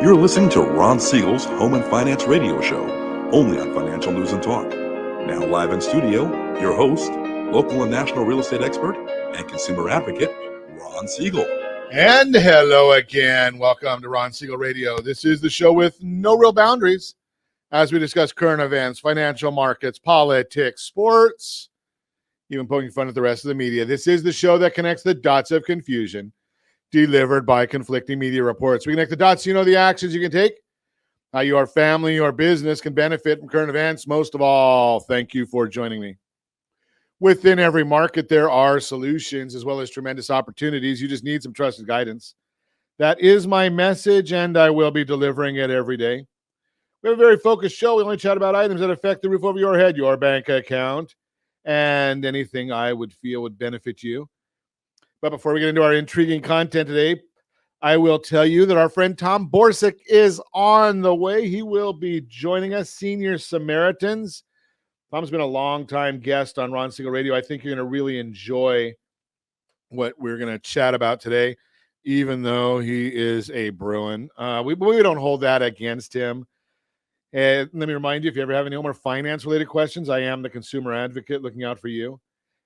You're listening to Ron Siegel's Home and Finance Radio Show, only on Financial News and Talk. Now live in studio, your host, local and national real estate expert and consumer advocate, Ron Siegel. And hello again. Welcome to Ron Siegel Radio. This is the show with no real boundaries as we discuss current events, financial markets, politics, sports, even poking fun at the rest of the media. This is the show that connects the dots of confusion delivered by conflicting media reports. We connect the dots so you know the actions you can take, how your family or business can benefit from current events. Most of all, thank you for joining me. Within every market, there are solutions as well as tremendous opportunities. You just need some trusted guidance. That is my message, and I will be delivering it every day. We have a very focused show. We only chat about items that affect the roof over your head, your bank account, and anything I would feel would benefit you. But before we get into our intriguing content today, I will tell you that our friend Tom Borsuk is on the way. He will be joining us, Senior Samaritans. Tom's been a long-time guest on Ron Siegel Radio. I think you're going to really enjoy what we're going to chat about today, even though he is a Bruin. We don't hold that against him. And let me remind you, if you ever have any home or finance-related questions, I am the consumer advocate looking out for you.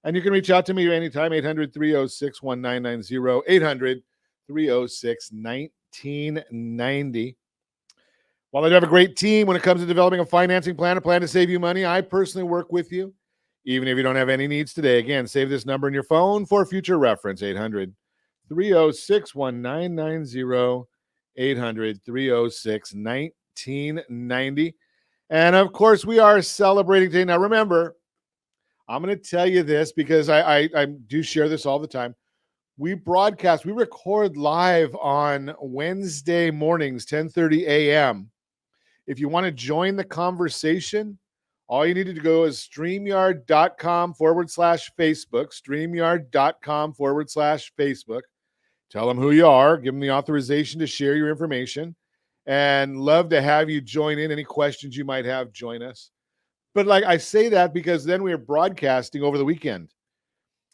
And you can reach out to me anytime, 800-306-1990, 800-306-1990. While I do have a great team when it comes to developing a financing plan, a plan to save you money, I personally work with you, even if you don't have any needs today. Again, save this number in your phone for future reference, 800-306-1990, 800-306-1990. And, of course, we are celebrating today. Now, remember, I'm going to tell you this because I do share this all the time. We record live on Wednesday mornings, 10:30 a.m. If you want to join the conversation, all you need to go is StreamYard.com/Facebook, StreamYard.com/Facebook. Tell them who you are, give them the authorization to share your information, and love to have you join in. Any questions you might have, join us. But like I say that because then we're broadcasting over the weekend.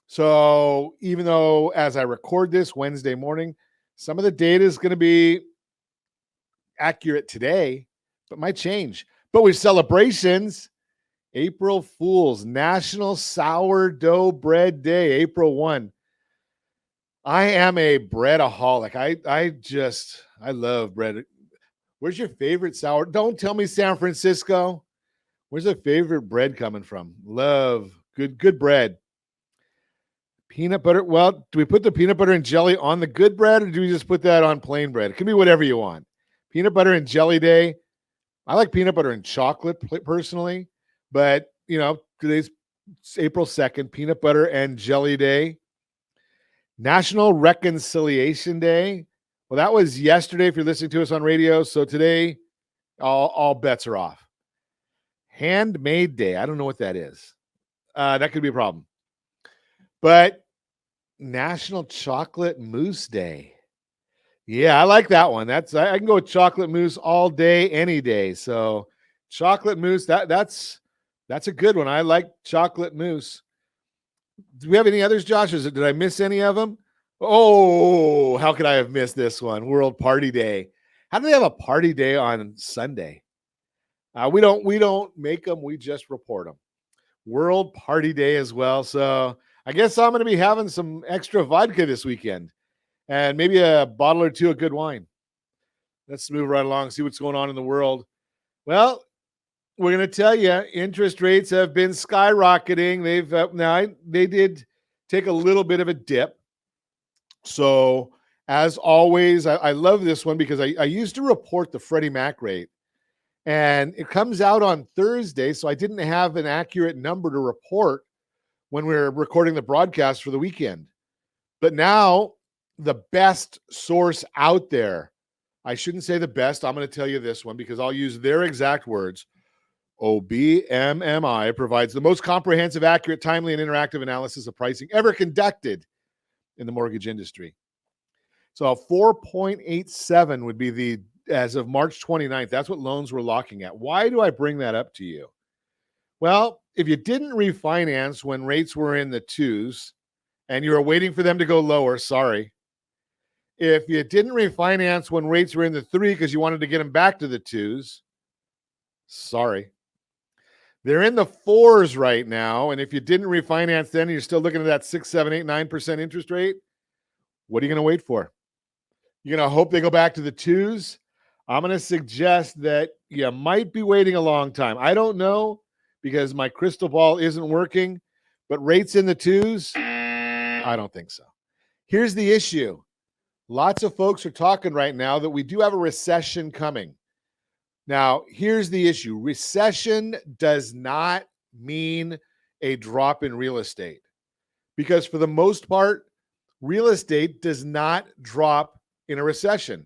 So even though as I record this Wednesday morning, some of the data is going to be accurate today, but might change. But with celebrations, April Fool's, National Sourdough Bread Day, April 1. I am a breadaholic. I love bread. Where's your favorite sour? Don't tell me San Francisco. Where's the favorite bread coming from? Love good bread. Peanut butter. Well, do we put the peanut butter and jelly on the good bread or do we just put that on plain bread? It can be whatever you want. Peanut butter and jelly day. I like peanut butter and chocolate personally, but today's April 2nd, peanut butter and jelly day. National Reconciliation Day. Well, that was yesterday if you're listening to us on radio. So today, all bets are off. Handmade Day. I don't know what that is. That could be a problem. But National Chocolate Mousse Day. Yeah, I like that one. I can go with chocolate mousse all day, any day. So chocolate mousse, that's a good one. I like chocolate mousse. Do we have any others, Josh? Did I miss any of them? Oh, how could I have missed this one? World Party Day. How do they have a party day on Sunday? We don't make them. We just report them. World Party Day as well. So I guess I'm going to be having some extra vodka this weekend and maybe a bottle or two of good wine. Let's move right along, see what's going on in the world. Well, we're going to tell you interest rates have been skyrocketing. They did take a little bit of a dip. So as always, I love this one because I used to report the Freddie Mac rate. And it comes out on Thursday, so I didn't have an accurate number to report when we were recording the broadcast for the weekend. But now, the best source out there, I shouldn't say the best, I'm going to tell you this one because I'll use their exact words. OBMMI provides the most comprehensive, accurate, timely, and interactive analysis of pricing ever conducted in the mortgage industry. So a 4.87 would be as of March 29th, that's what loans were locking at. Why do I bring that up to you? Well, if you didn't refinance when rates were in the twos and you were waiting for them to go lower, sorry. If you didn't refinance when rates were in the 3 because you wanted to get them back to the 2s, sorry. They're in the 4s right now. And if you didn't refinance then, and you're still looking at that 6, 7, 8, 9% interest rate, what are you going to wait for? You're going to hope they go back to the 2s? I'm going to suggest that you might be waiting a long time. I don't know because my crystal ball isn't working, but rates in the 2s, I don't think so. Here's the issue. Lots of folks are talking right now that we do have a recession coming. Now, here's the issue. Recession does not mean a drop in real estate because for the most part, real estate does not drop in a recession.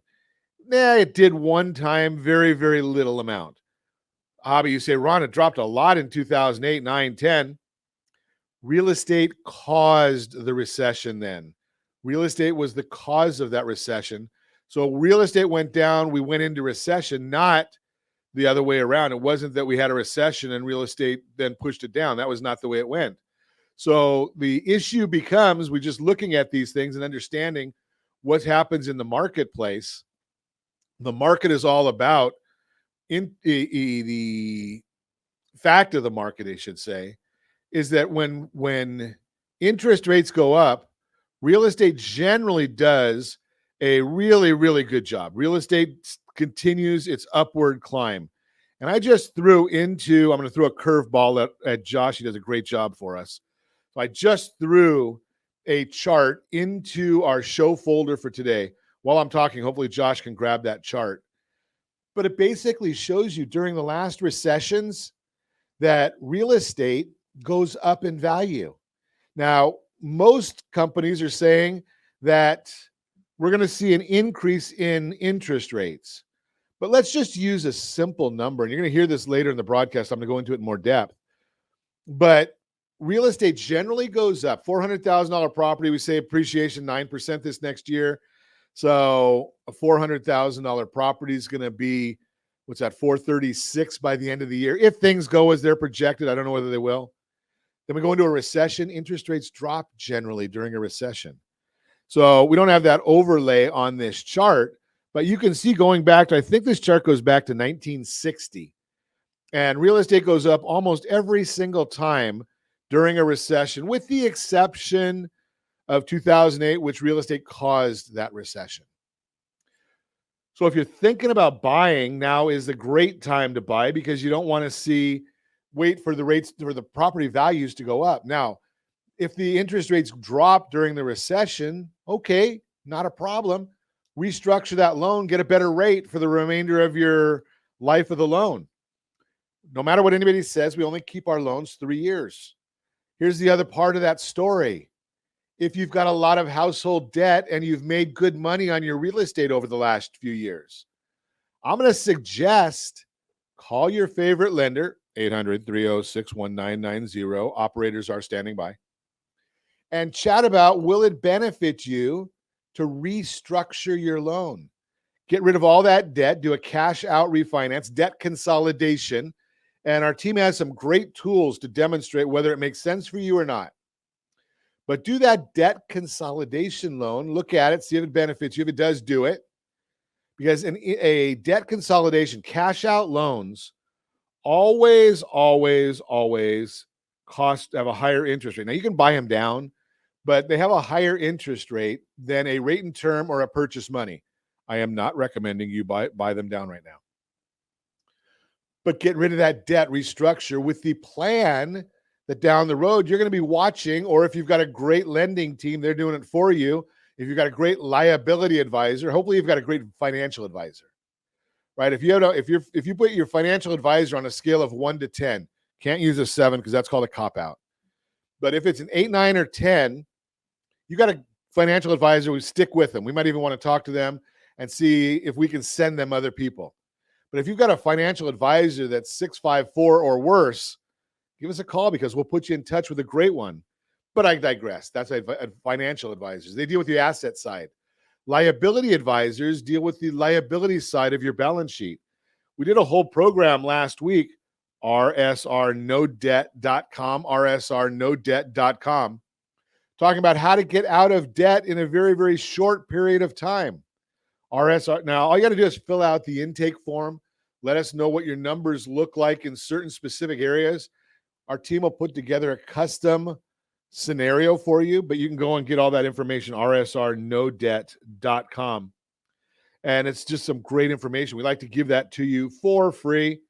It did one time, very, very little amount. But you say, Ron, it dropped a lot in 2008, 9, 10. Real estate caused the recession then. Real estate was the cause of that recession. So real estate went down, we went into recession, not the other way around. It wasn't that we had a recession and real estate then pushed it down. That was not the way it went. So the issue becomes we're just looking at these things and understanding what happens in the marketplace. The market is all about the fact of the market, I should say, is that when interest rates go up, real estate generally does a really, really good job. Real estate continues its upward climb. And I just I'm going to throw a curveball at Josh. He does a great job for us. So I just threw a chart into our show folder for today. While I'm talking, hopefully Josh can grab that chart. But it basically shows you during the last recessions that real estate goes up in value. Now, most companies are saying that we're going to see an increase in interest rates. But let's just use a simple number. And you're going to hear this later in the broadcast. I'm going to go into it in more depth. But real estate generally goes up. $400,000 property, we say appreciation 9% this next year. So a $400,000 property is going to be, what's that, $436 by the end of the year. If things go as they're projected, I don't know whether they will. Then we go into a recession. Interest rates drop generally during a recession. So we don't have that overlay on this chart, but you can see going back to, I think this chart goes back to 1960. And real estate goes up almost every single time during a recession, with the exception of 2008, which real estate caused that recession. So if you're thinking about buying, now is the great time to buy because you don't want to wait for the rates, for the property values to go up. Now, if the interest rates drop during the recession, okay, not a problem. Restructure that loan, get a better rate for the remainder of your life of the loan. No matter what anybody says, we only keep our loans 3 years. Here's the other part of that story. If you've got a lot of household debt and you've made good money on your real estate over the last few years, I'm going to suggest call your favorite lender, 800-306-1990. Operators are standing by. And chat about, will it benefit you to restructure your loan? Get rid of all that debt, do a cash out refinance, debt consolidation. And our team has some great tools to demonstrate whether it makes sense for you or not. But do that debt consolidation loan, look at it, see if it benefits you. If it does, do it. Because in a debt consolidation, cash out loans always have a higher interest rate. Now, you can buy them down, but they have a higher interest rate than a rate and term or a purchase money. I am not recommending you buy them down right now. But get rid of that debt, restructure with the plan that down the road you're going to be watching, or if you've got a great lending team, they're doing it for you. If you've got a great liability advisor, hopefully you've got a great financial advisor, right? If you put your financial advisor on a scale of 1 to 10, can't use a 7 because that's called a cop out. But if it's an 8, 9, or 10, you got a financial advisor who stick with them. We might even want to talk to them and see if we can send them other people. But if you've got a financial advisor that's 6'5", 4 or worse, give us a call because we'll put you in touch with a great one. But I digress. That's financial advisors. They deal with the asset side. Liability advisors deal with the liability side of your balance sheet. We did a whole program last week, rsrnodebt.com, rsrnodebt.com, talking about how to get out of debt in a very, very short period of time. RSR. Now, all you got to do is fill out the intake form. Let us know what your numbers look like in certain specific areas. Our team will put together a custom scenario for you, but you can go and get all that information, rsrnodebt.com. And it's just some great information. We like to give that to you for free.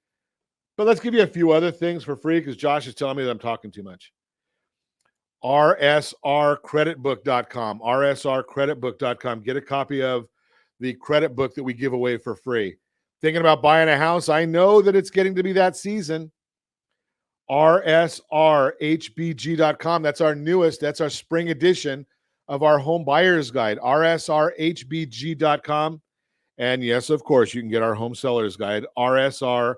But let's give you a few other things for free because Josh is telling me that I'm talking too much. rsrcreditbook.com, rsrcreditbook.com. Get a copy of the credit book that we give away for free. Thinking about buying a house? I know that it's getting to be that season. rsrhbg.com. That's our newest, that's our spring edition of our home buyer's guide, rsrhbg.com. And yes, of course, you can get our home seller's guide, rsrhsg.com,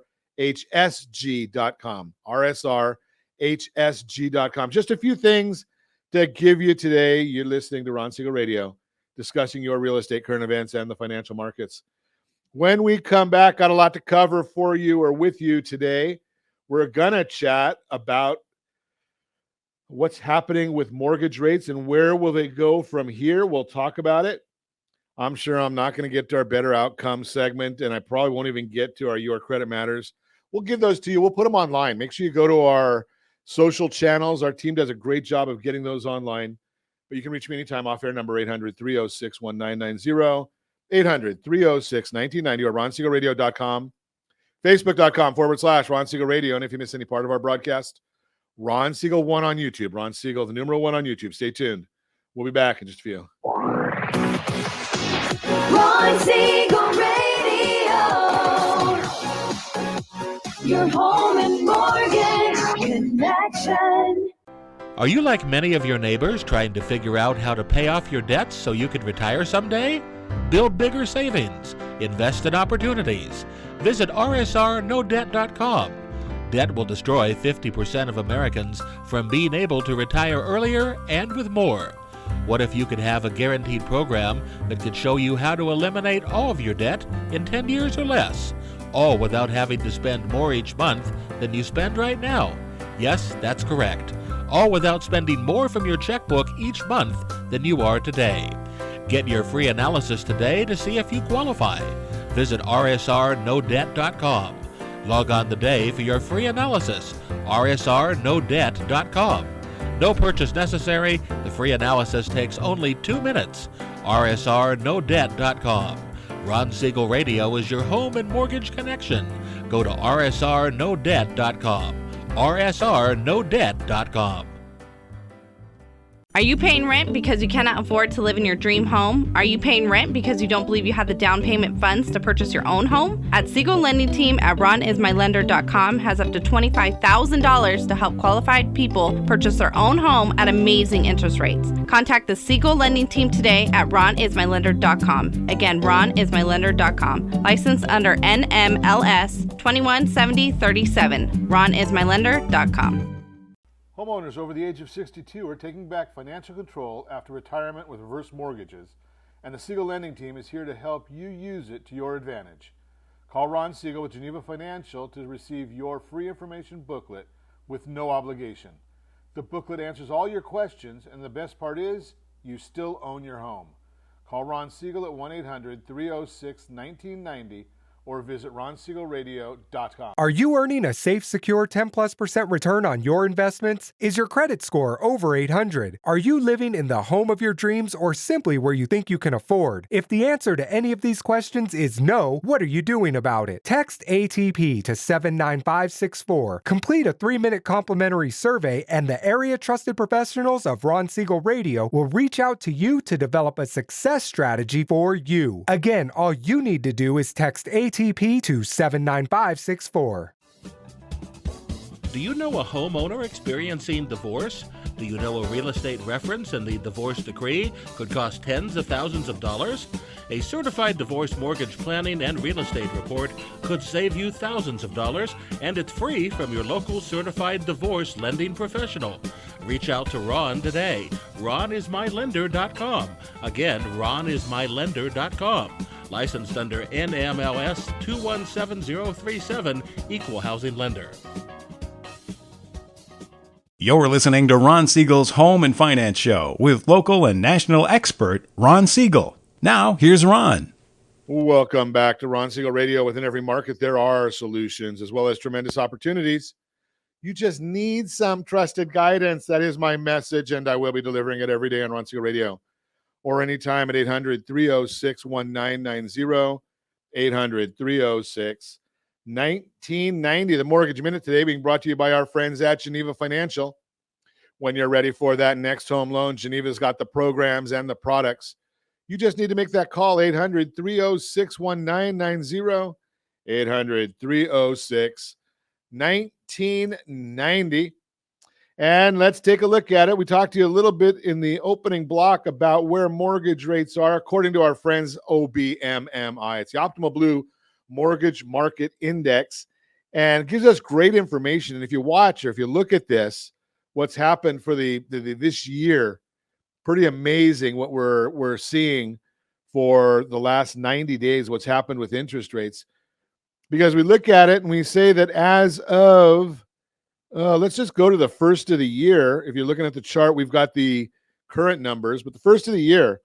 rsrhsg.com. Just a few things to give you today. You're listening to Ron Siegel Radio, discussing your real estate, current events, and the financial markets. When we come back, got a lot to cover for you or with you today. We're going to chat about what's happening with mortgage rates and where will they go from here. We'll talk about it. I'm sure I'm not going to get to our better outcome segment, and I probably won't even get to our Your Credit Matters. We'll give those to you. We'll put them online. Make sure you go to our social channels. Our team does a great job of getting those online. But you can reach me anytime off air, number 800-306-1990, 800-306-1990, or ronsiegelradio.com, facebook.com/Ron Siegel Radio. And if you miss any part of our broadcast, Ron Siegel 1 on YouTube. Ron Siegel, the numeral 1 on YouTube. Stay tuned. We'll be back in just a few. Ron Siegel Radio, your home and mortgage connection. Are you like many of your neighbors trying to figure out how to pay off your debts so you could retire someday? Build bigger savings. Invest in opportunities. Visit rsrnodebt.com. Debt will destroy 50% of Americans from being able to retire earlier and with more. What if you could have a guaranteed program that could show you how to eliminate all of your debt in 10 years or less, all without having to spend more each month than you spend right now? Yes, that's correct. All without spending more from your checkbook each month than you are today. Get your free analysis today to see if you qualify. Visit rsrnodebt.com. Log on today for your free analysis, rsrnodebt.com. No purchase necessary. The free analysis takes only 2 minutes. rsrnodebt.com. Ron Siegel Radio is your home and mortgage connection. Go to rsrnodebt.com. rsrnodebt.com. Are you paying rent because you cannot afford to live in your dream home? Are you paying rent because you don't believe you have the down payment funds to purchase your own home? At Siegel Lending Team at ronismylender.com has up to $25,000 to help qualified people purchase their own home at amazing interest rates. Contact the Siegel Lending Team today at ronismylender.com. Again, ronismylender.com. Licensed under NMLS 217037. ronismylender.com. Homeowners over the age of 62 are taking back financial control after retirement with reverse mortgages, and the Siegel Lending Team is here to help you use it to your advantage. Call Ron Siegel with Geneva Financial to receive your free information booklet with no obligation. The booklet answers all your questions, and the best part is, you still own your home. Call Ron Siegel at 1-800-306-1990 or visit ronsiegelradio.com. Are you earning a safe, secure 10+% return on your investments? Is your credit score over 800? Are you living in the home of your dreams or simply where you think you can afford? If the answer to any of these questions is no, what are you doing about it? Text ATP to 79564. Complete a 3-minute complimentary survey, and the area trusted professionals of Ron Siegel Radio will reach out to you to develop a success strategy for you. Again, all you need to do is text ATP to 79564. Do you know a homeowner experiencing divorce? Do you know a real estate reference and the divorce decree could cost tens of thousands of dollars? A certified divorce mortgage planning and real estate report could save you thousands of dollars, and it's free from your local certified divorce lending professional. Reach out to Ron today. ronismylender.com. Again, ronismylender.com. Licensed under NMLS 217037, Equal Housing Lender. You're listening to Ron Siegel's Home and Finance Show with local and national expert Ron Siegel. Now, here's Ron. Welcome back to Ron Siegel Radio. Within every market, there are solutions as well as tremendous opportunities. You just need some trusted guidance. That is my message, and I will be delivering it every day on Ron Siegel Radio or anytime at 800-306-1990, 800-306-1990. The Mortgage Minute today being brought to you by our friends at Geneva Financial. When you're ready for that next home loan, Geneva's got the programs and the products. You just need to make that call, 800-306-1990, 800-306-1990. And let's take a look at it. We talked to you a little bit in the opening block about where mortgage rates are according to our friends OBMMI. It's the Optimal Blue Mortgage Market Index, and it gives us great information. And if you watch or if you look at this, what's happened for this year, pretty amazing what we're seeing for the last 90 days, what's happened with interest rates. Because we look at it and we say that as of let's just go to the first of the year. If you're looking at the chart, we've got the current numbers, but the first of the year,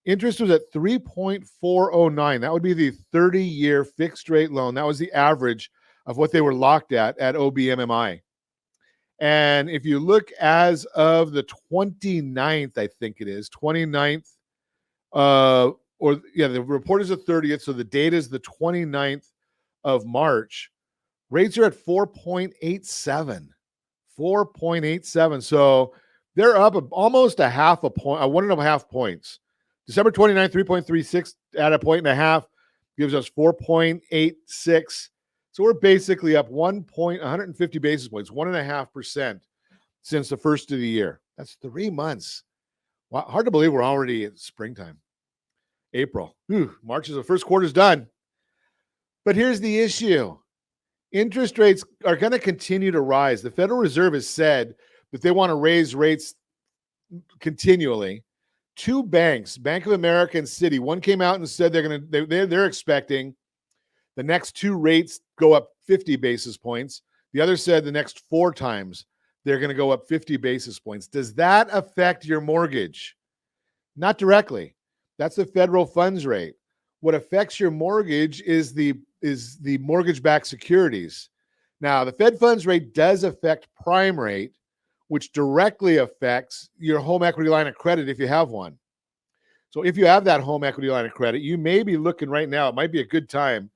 interest was at 3.409. That would be the 30-year fixed rate loan. That was the average of what they were locked at OBMMI. And if you look as of the 29th, I think it is, 29th, the report is the 30th, so the date is the 29th of March. Rates are at 4.87. 4.87. So they're up almost a half a point, 1.5 points. December 29th, 3.36 at a point and a half gives us 4.86. So we're basically up 150 basis points, 1.5% since the first of the year. That's 3 months. Wow, hard to believe we're already in springtime. April. March is the first quarter's done. But here's the issue. Interest rates are going to continue to rise. The Federal Reserve has said that they want to raise rates continually. Two banks, Bank of America and Citi, one came out and said they're expecting the next two rates go up 50 basis points. The other said the next 4 times they're going to go up 50 basis points. Does that affect your mortgage? Not directly. That's the federal funds rate. What affects your mortgage is the mortgage-backed securities. Now, the Fed funds rate does affect prime rate, which directly affects your home equity line of credit if you have one. So if you have that home equity line of credit, you may be looking right now, it might be a good time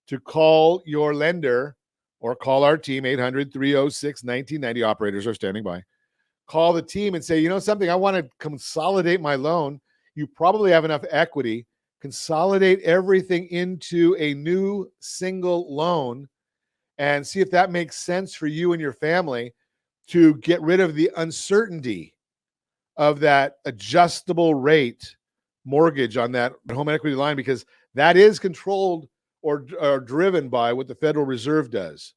to call your lender or call our team, 800-306-1990. Operators are standing by. Call the team and say, you know something, I want to consolidate my loan. You probably have enough equity. Consolidate everything into a new single loan and see if that makes sense for you and your family to get rid of the uncertainty of that adjustable rate mortgage on that home equity line, because that is controlled or driven by what the Federal Reserve does.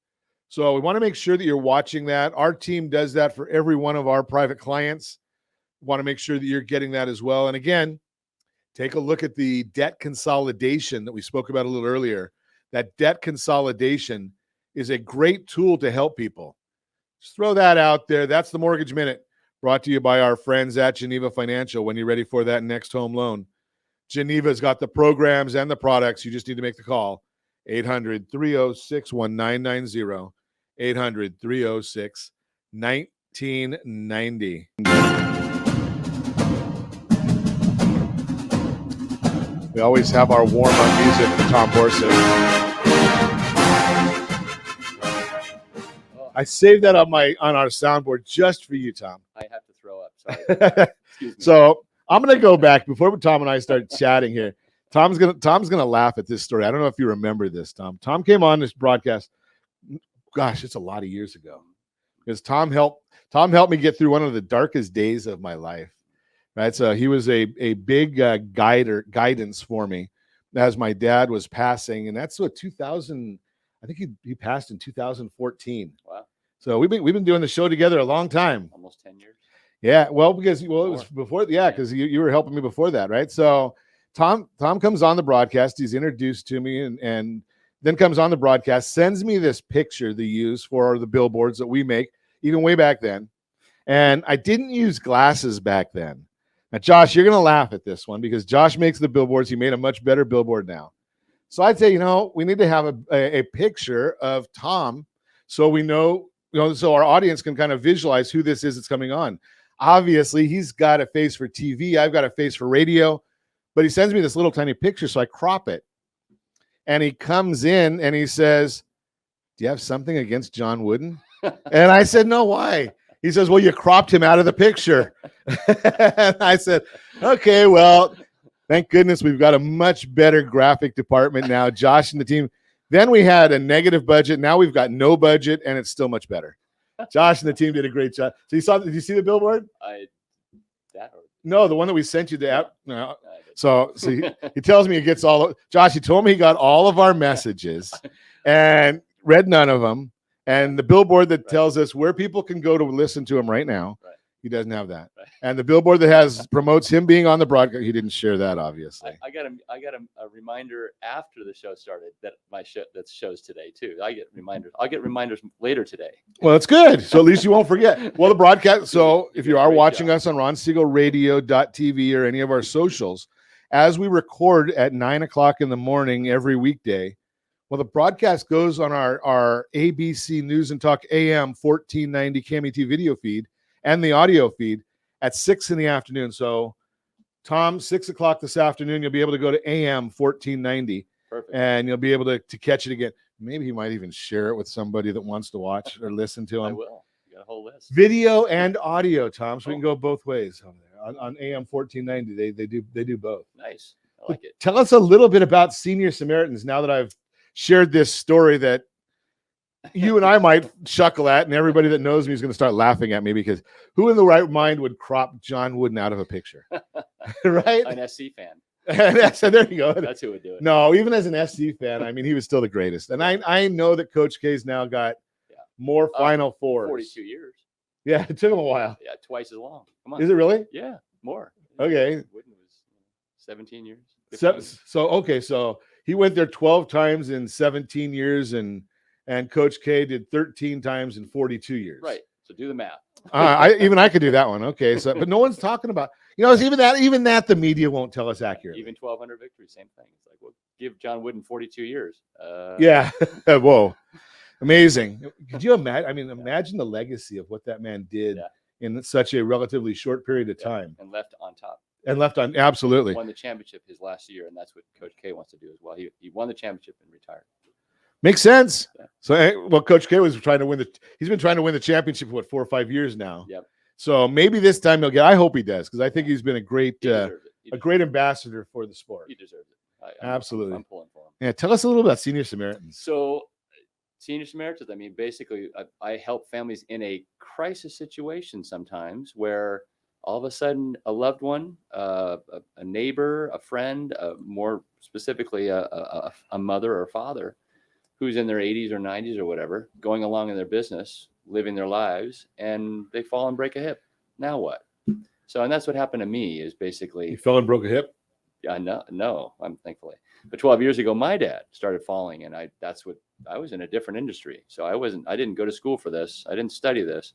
So we want to make sure that you're watching that. Our team does that for every one of our private clients. We want to make sure that you're getting that as well. And again, take a look at the debt consolidation that we spoke about a little earlier. That debt consolidation is a great tool to help people. Just throw that out there. That's the Mortgage Minute, brought to you by our friends at Geneva Financial. When you're ready for that next home loan, Geneva's got the programs and the products. You just need to make the call. 800-306-1990, 800-306-1990. We always have our warm-up music for Tom Borsuk. I saved that on our soundboard just for you, Tom. I have to throw up. Sorry. Excuse me. So I'm gonna go back before Tom and I start chatting here. Tom's gonna laugh at this story. I don't know if you remember this, Tom. Tom came on this broadcast. Gosh, it's a lot of years ago. Because Tom helped me get through one of the darkest days of my life. Right, so he was a big guidance for me as my dad was passing, and that's what 2000. I think he passed in 2014. Wow! So we've been doing the show together a long time, almost 10 years. Yeah, well, because it was before. Yeah, because you were helping me before that, right? So Tom comes on the broadcast. He's introduced to me, and then comes on the broadcast, sends me this picture they use for the billboards that we make. even way back then. And I didn't use glasses back then. Now, Josh, you're going to laugh at this one because Josh makes the billboards. He made a much better billboard now. So I'd say, we need to have a picture of Tom so we know, so our audience can kind of visualize who this is that's coming on. Obviously, he's got a face for TV. I've got a face for radio. But he sends me this little tiny picture, so I crop it. And he comes in and he says, "Do you have something against John Wooden?" And I said, "No, why?" He says, "Well, you cropped him out of the picture." And I said, "Okay, well, thank goodness we've got a much better graphic department now, Josh and the team." Then we had a negative budget. Now we've got no budget, and it's still much better. Josh and the team did a great job. So did you see the billboard? No, the one that we sent you the app. No. So he tells me he gets Josh, he told me he got all of our messages and read none of them. And the billboard that tells us where people can go to listen to him right now, he doesn't have that. And the billboard that promotes him being on the broadcast, he didn't share that, obviously. I got a reminder after the show started that that show's today too. I get reminders. I'll get reminders later today. Well, that's good. So at least you won't forget. Well, the broadcast. So if you are watching us on RonSiegelRadio.tv or any of our socials, as we record at 9:00 in the morning every weekday, well, the broadcast goes on our ABC News and Talk AM 1490 KMET video feed and the audio feed at 6 in the afternoon. So, Tom, 6 o'clock this afternoon, you'll be able to go to AM 1490. Perfect. And you'll be able to catch it again. Maybe he might even share it with somebody that wants to watch or listen to him. I will. You got a whole list. Video and audio, Tom, so we can go both ways on there. On AM 1490, they do both. Nice. I like it. Tell us a little bit about Senior Samaritans now that I've shared this story that you and I might chuckle at, and everybody that knows me is going to start laughing at me because who in the right mind would crop John Wooden out of a picture? Right? An SC fan. So there you go. That's who would do it. No, even as an SC fan, I mean, he was still the greatest. And I know that Coach K's now got more Final Fours. 42 years. Yeah, it took him a while. Yeah, twice as long. Come on. Is it really? Yeah, more. Okay. Wooden was 17 years. So he went there 12 times in 17 years, and Coach K did 13 times in 42 years. Right. So do the math. I could do that one. Okay. So, but no one's talking about, it's even that the media won't tell us accurately. Even 1,200 victories, same thing. It's like, well, give John Wooden 42 years. Yeah. Whoa. Amazing. Could you imagine? I mean, imagine the legacy of what that man did in such a relatively short period of time. And left on top. Absolutely. Won the championship his last year, and that's what Coach K wants to do as well. He won the championship and retired. Makes sense. Yeah. So, Coach K was trying to win he's been trying to win the championship for 4 or 5 years now. Yep. So maybe this time I hope he does, because I think he's been a great ambassador for the sport. He deserves it. Absolutely. I'm pulling for him. Yeah. Tell us a little about Senior Samaritans. So Senior Samaritans, I mean, basically I help families in a crisis situation sometimes where all of a sudden a loved one, a neighbor, a friend, more specifically a mother or father who's in their 80s or 90s or whatever, going along in their business, living their lives, and they fall and break a hip. Now what? So, and that's what happened to me is basically. You fell and broke a hip? Yeah, no, I'm thankfully. But 12 years ago, my dad started falling, and I was in a different industry. So I didn't go to school for this. I didn't study this.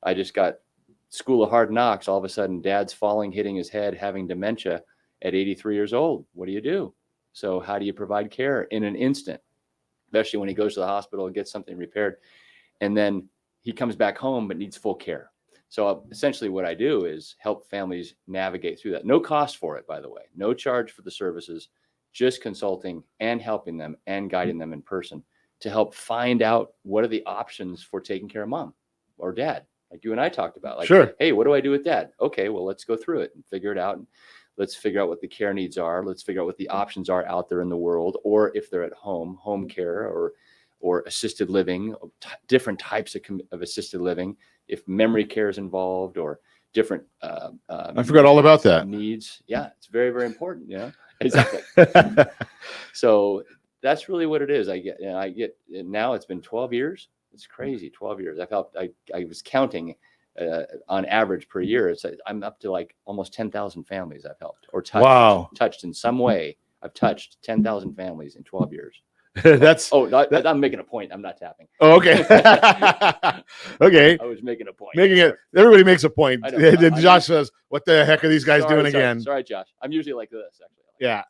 I just got School of Hard Knocks. All of a sudden, dad's falling, hitting his head, having dementia at 83 years old. What do you do? So how do you provide care in an instant? Especially when he goes to the hospital and gets something repaired. And then he comes back home but needs full care. So essentially what I do is help families navigate through that. No cost for it, by the way. No charge for the services, just consulting and helping them and guiding them in person to help find out what are the options for taking care of mom or dad, like you and I talked about. Like, sure. Hey, what do I do with dad? Okay, well, let's go through it and figure it out. Let's figure out what the care needs are. Let's figure out what the options are out there in the world, or if they're at home care or assisted living, different types of assisted living, if memory care is involved or different. I forgot all about that. Needs. Yeah, it's very, very important. Yeah, exactly. So that's really what it is. I get now it's been 12 years. It's crazy. 12 years. I was counting. On average per year, I'm up to like almost 10,000 families I've helped or touched. Wow. Touched in some way. I've touched 10,000 families in 12 years. That's I'm making a point. I'm not tapping. oh, okay. Okay. I was making a point. Making it. Everybody makes a point. I know. Then Josh says, "What the heck are these guys doing again?" Sorry, Josh. I'm usually like this, actually. Yeah.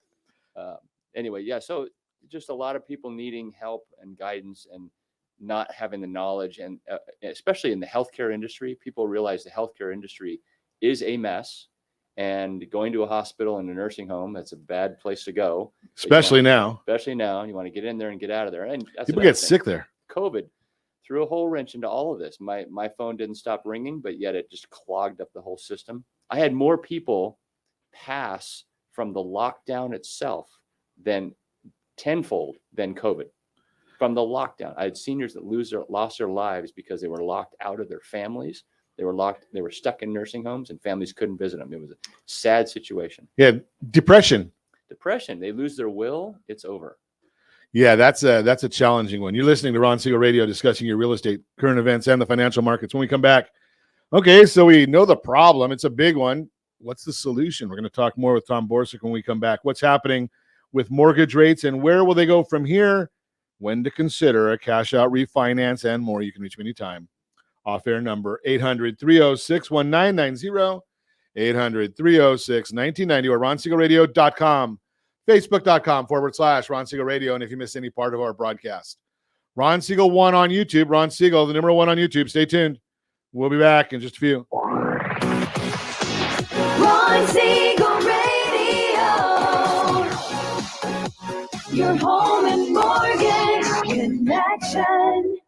Anyway, yeah. So just a lot of people needing help and guidance and not having the knowledge, and especially in the healthcare industry, people realize the healthcare industry is a mess, and going to a hospital and a nursing home, that's a bad place to go. Especially now. And you want to get in there and get out of there. And that's People get sick there. COVID threw a whole wrench into all of this. My phone didn't stop ringing, but yet it just clogged up the whole system. I had more people pass from the lockdown itself than tenfold than COVID. From the lockdown, I had seniors that lost their lives because they were locked out of their families. They were stuck in nursing homes, and families couldn't visit them. It was a sad situation. Yeah, depression. They lose their will. It's over. Yeah, that's a challenging one. You're listening to Ron Siegel Radio, discussing your real estate, current events, and the financial markets. When we come back, okay, so we know the problem. It's a big one. What's the solution? We're going to talk more with Tom Borsuk when we come back. What's happening with mortgage rates, and where will they go from here? When to consider a cash-out refinance, and more. You can reach me anytime. Off-air number 800-306-1990, 800-306-1990, or RonSiegelRadio.com, Facebook.com/Ron Siegel Radio. And if you miss any part of our broadcast, Ron Siegel 1 on YouTube, Ron Siegel, the number 1 on YouTube. Stay tuned. We'll be back in just a few. Ron Siegel Radio. Your home and mortgage connection.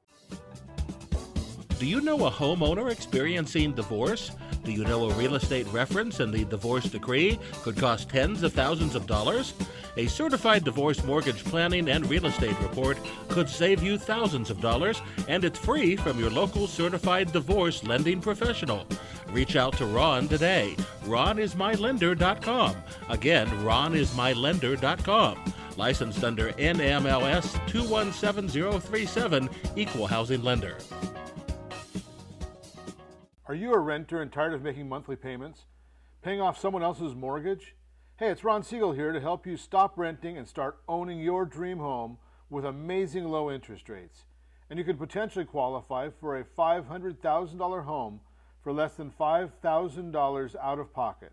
Do you know a homeowner experiencing divorce? Do you know a real estate reference and the divorce decree could cost tens of thousands of dollars? A certified divorce mortgage planning and real estate report could save you thousands of dollars, and it's free from your local certified divorce lending professional. Reach out to Ron today. RonIsMyLender.com. Again, RonIsMyLender.com. Licensed under NMLS 217037, Equal Housing Lender. Are you a renter and tired of making monthly payments, paying off someone else's mortgage? Hey, it's Ron Siegel here to help you stop renting and start owning your dream home with amazing low interest rates. And you could potentially qualify for a $500,000 home for less than $5,000 out of pocket.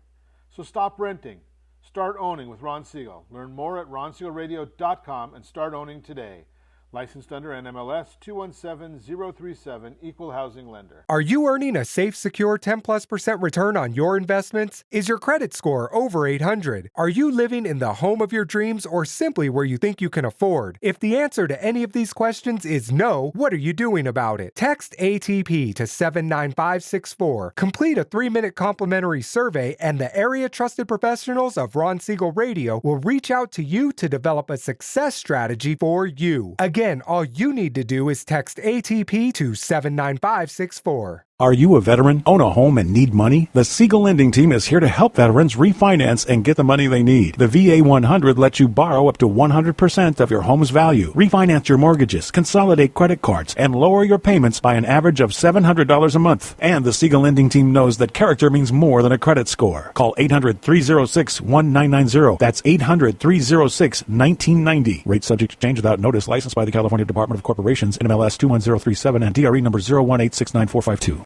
So stop renting. Start owning with Ron Siegel. Learn more at RonSiegelRadio.com and start owning today. Licensed under NMLS 217037, Equal Housing Lender. Are you earning a safe, secure 10+% return on your investments? Is your credit score over 800? Are you living in the home of your dreams, or simply where you think you can afford? If the answer to any of these questions is no, what are you doing about it? Text ATP to 79564. Complete a 3-minute complimentary survey, and the area trusted professionals of Ron Siegel Radio will reach out to you to develop a success strategy for you. Again, all you need to do is text ATP to 79564. Are you a veteran, own a home, and need money? The Siegel Lending Team is here to help veterans refinance and get the money they need. The VA 100 lets you borrow up to 100% of your home's value, refinance your mortgages, consolidate credit cards, and lower your payments by an average of $700 a month. And the Siegel Lending Team knows that character means more than a credit score. Call 800-306-1990. That's 800-306-1990. Rate subject to change without notice. Licensed by the California Department of Corporations, NMLS 21037, and DRE number 018694552.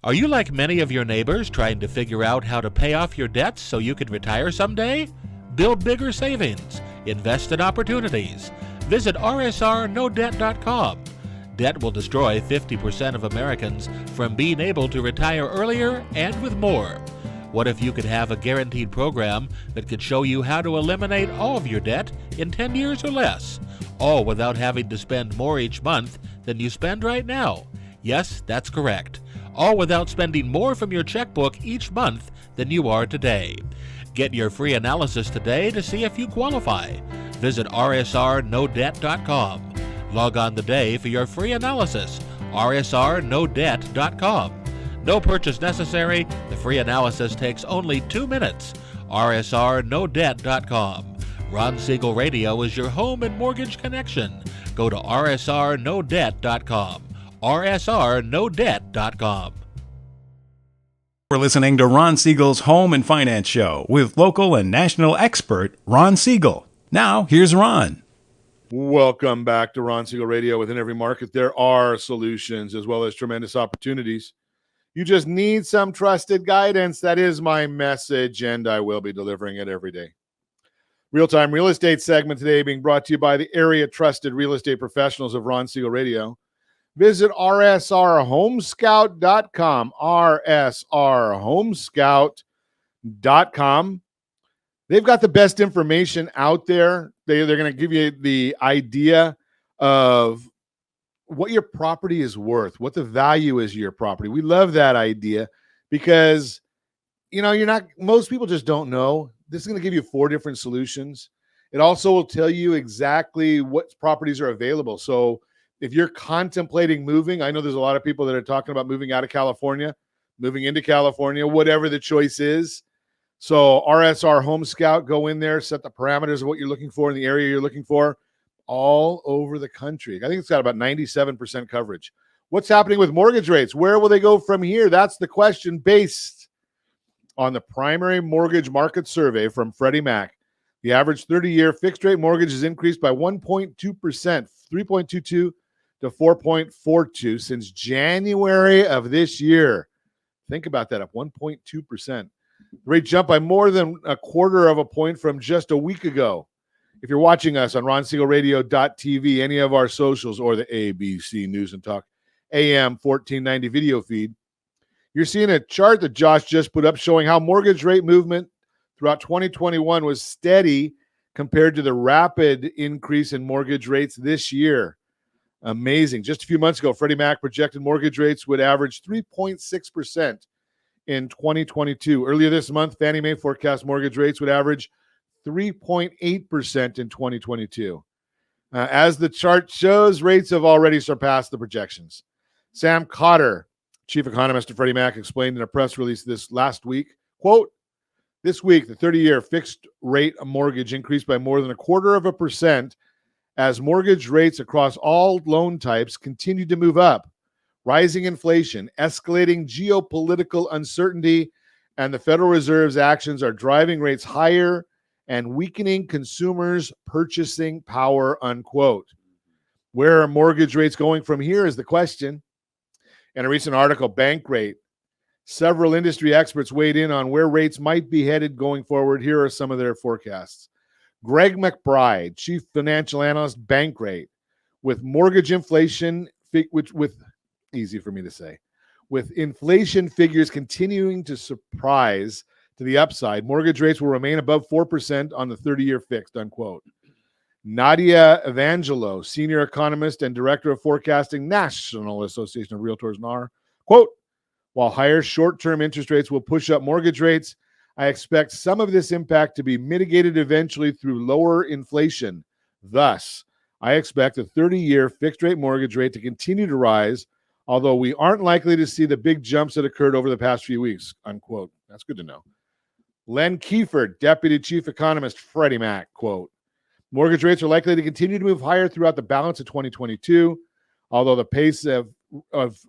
Are you like many of your neighbors trying to figure out how to pay off your debts so you can retire someday? Build bigger savings. Invest in opportunities. Visit rsrnodebt.com. Debt will destroy 50% of Americans from being able to retire earlier and with more. What if you could have a guaranteed program that could show you how to eliminate all of your debt in 10 years or less, all without having to spend more each month than you spend right now? Yes, that's correct. All without spending more from your checkbook each month than you are today. Get your free analysis today to see if you qualify. Visit rsrnodebt.com. Log on today for your free analysis. rsrnodebt.com. No purchase necessary. The free analysis takes only 2 minutes. rsrnodebt.com. Ron Siegel Radio is your home and mortgage connection. Go to rsrnodebt.com. rsrnodebt.com. We're listening to Ron Siegel's Home and Finance Show with local and national expert Ron Siegel. Now, here's Ron. Welcome back to Ron Siegel Radio. Within every market, there are solutions as well as tremendous opportunities. You just need some trusted guidance. That is my message, and I will be delivering it every day. Real-time real estate segment today being brought to you by the area trusted real estate professionals of Ron Siegel Radio. Visit rsrhomescout.com, rsrhomescout.com. They've got the best information out there. They're going to give you the idea of what your property is worth, what the value is of your property. We love that idea because, most people just don't know. This is going to give you 4 different solutions. It also will tell you exactly what properties are available. So if you're contemplating moving, I know there's a lot of people that are talking about moving out of California, moving into California, whatever the choice is. So RSR Home Scout, go in there, set the parameters of what you're looking for in the area you're looking for all over the country. I think it's got about 97% coverage. What's happening with mortgage rates? Where will they go from here? That's the question based on the primary mortgage market survey from Freddie Mac. The average 30-year fixed-rate mortgage has increased by 1.2%, 3.22 to 4.42 since January of this year. Think about that, up 1.2%. The rate jumped by more than a quarter of a point from just a week ago. If you're watching us on RonSiegelRadio.tv, any of our socials, or the ABC News and Talk AM 1490 video feed, you're seeing a chart that Josh just put up showing how mortgage rate movement throughout 2021 was steady compared to the rapid increase in mortgage rates this year. Amazing. Just a few months ago, Freddie Mac projected mortgage rates would average 3.6% in 2022. Earlier this month, Fannie Mae forecast mortgage rates would average 3.8% in 2022. As the chart shows, rates have already surpassed the projections. Sam Cotter, chief economist of Freddie Mac, explained in a press release this last week, quote, "This week, the 30-year fixed rate mortgage increased by more than 0.25% as mortgage rates across all loan types continued to move up. Rising inflation, escalating geopolitical uncertainty, and the Federal Reserve's actions are driving rates higher and weakening consumers' purchasing power," unquote. Where are mortgage rates going from here is the question. In a recent article, Bank Rate, several industry experts weighed in on where rates might be headed going forward. Here are some of their forecasts. Greg McBride, chief financial analyst, Bank Rate, with mortgage inflation, easy for me to say, with inflation figures continuing to surprise to the upside, mortgage rates will remain above 4% on the 30-year fixed, unquote. Nadia Evangelo, senior economist and director of forecasting, National Association of Realtors, NAR, quote, "While higher short-term interest rates will push up mortgage rates, I expect some of this impact to be mitigated eventually through lower inflation. Thus, I expect the 30-year fixed-rate mortgage rate to continue to rise, although we aren't likely to see the big jumps that occurred over the past few weeks," unquote. That's good to know. Len Kiefer, deputy chief economist, Freddie Mac, quote, "Mortgage rates are likely to continue to move higher throughout the balance of 2022, although the pace of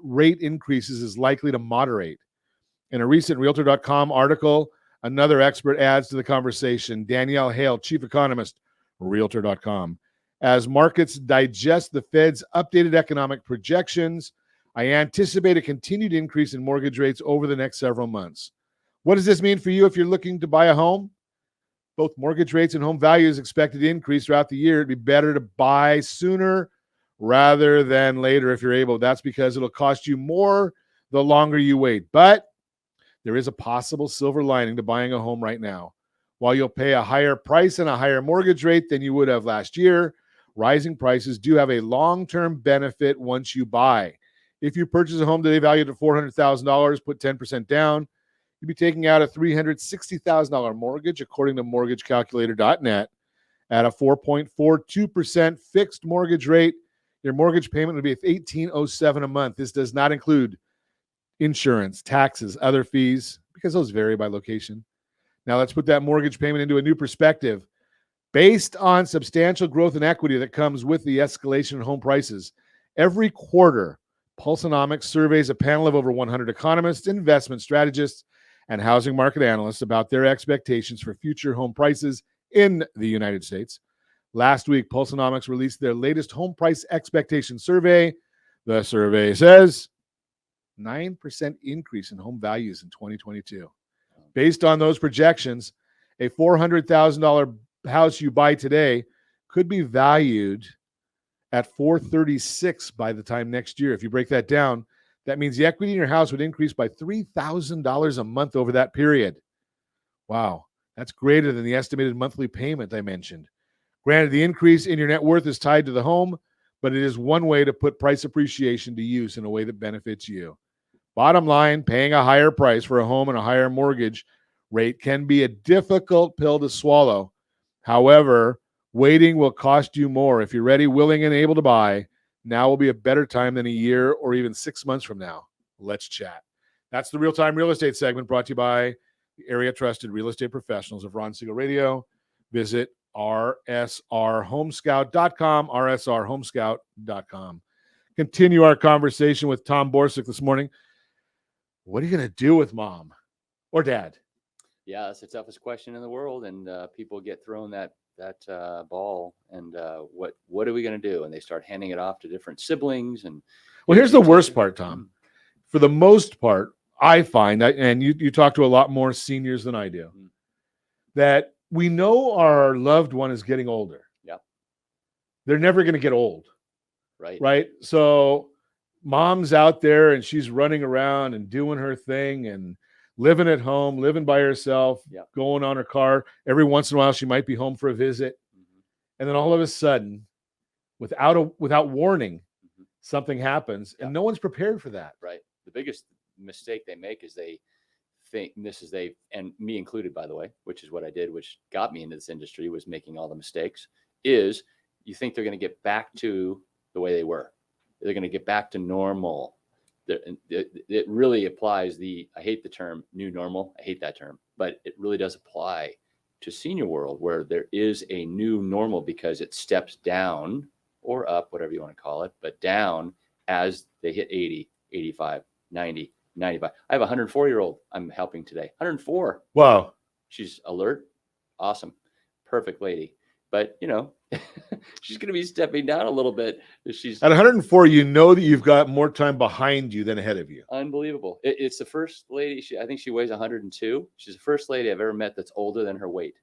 rate increases is likely to moderate." In a recent Realtor.com article, another expert adds to the conversation, Danielle Hale, chief economist, Realtor.com. "As markets digest the Fed's updated economic projections, I anticipate a continued increase in mortgage rates over the next several months." What does this mean for you if you're looking to buy a home? Both mortgage rates and home values expected to increase throughout the year. It'd be better to buy sooner rather than later if you're able. That's because it'll cost you more the longer you wait. But there is a possible silver lining to buying a home right now. While you'll pay a higher price and a higher mortgage rate than you would have last year, rising prices do have a long-term benefit once you buy. If you purchase a home today valued at $400,000, put 10% down, you'd be taking out a $360,000 mortgage, according to mortgagecalculator.net. At a 4.42% fixed mortgage rate, your mortgage payment would be $1,807 a month. This does not include insurance, taxes, other fees, because those vary by location. Now let's put that mortgage payment into a new perspective. Based on substantial growth in equity that comes with the escalation in home prices, every quarter, Pulseonomics surveys a panel of over 100 economists, investment strategists, and housing market analysts about their expectations for future home prices in the United States. Last week, Pulseonomics released their latest home price expectation survey. The survey says 9% increase in home values in 2022. Based on those projections, a $400,000 house you buy today could be valued at $436 by the time next year. If you break that down, that means the equity in your house would increase by $3,000 a month over that period. Wow, that's greater than the estimated monthly payment I mentioned. Granted, the increase in your net worth is tied to the home, but it is one way to put price appreciation to use in a way that benefits you. Bottom line, paying a higher price for a home and a higher mortgage rate can be a difficult pill to swallow. However, waiting will cost you more. If you're ready, willing, and able to buy, now will be a better time than a year or even 6 months from now. Let's chat. That's the Real-Time Real Estate segment brought to you by the area trusted real estate professionals of Ron Siegel Radio. Visit rsrhomescout.com, rsrhomescout.com. Continue our conversation with Tom Borsuk this morning. What are you going to do with mom or dad? Yeah, that's the toughest question in the world, and people get thrown that ball. And what are we going to do? And they start handing it off to different siblings. And well, here's the worst part, Tom. For the most part, I find that, and you talk to a lot more seniors than I do, that we know our loved one is getting older. Yeah, they're never going to get old. Right. So mom's out there and she's running around and doing her thing and living at home, living by herself, going on her car. Every once in a while, she might be home for a visit. And then all of a sudden, without warning, something happens and no one's prepared for that. Right. The biggest mistake they make is they think and me included, by the way, which is what I did, which got me into this industry, was making all the mistakes, is you think they're going to get back to the way they were. They're going to get back to normal. It really applies I hate the term new normal. I hate that term, but it really does apply to senior world, where there is a new normal because it steps down or up, whatever you want to call it, but down as they hit 80, 85, 90, 95. I have a 104-year-old I'm helping today. 104. Wow. She's alert. Awesome. Perfect lady. But, she's going to be stepping down a little bit. She's at 104. You know that you've got more time behind you than ahead of you. Unbelievable. It's the first lady. I think she weighs 102. She's the first lady I've ever met that's older than her weight.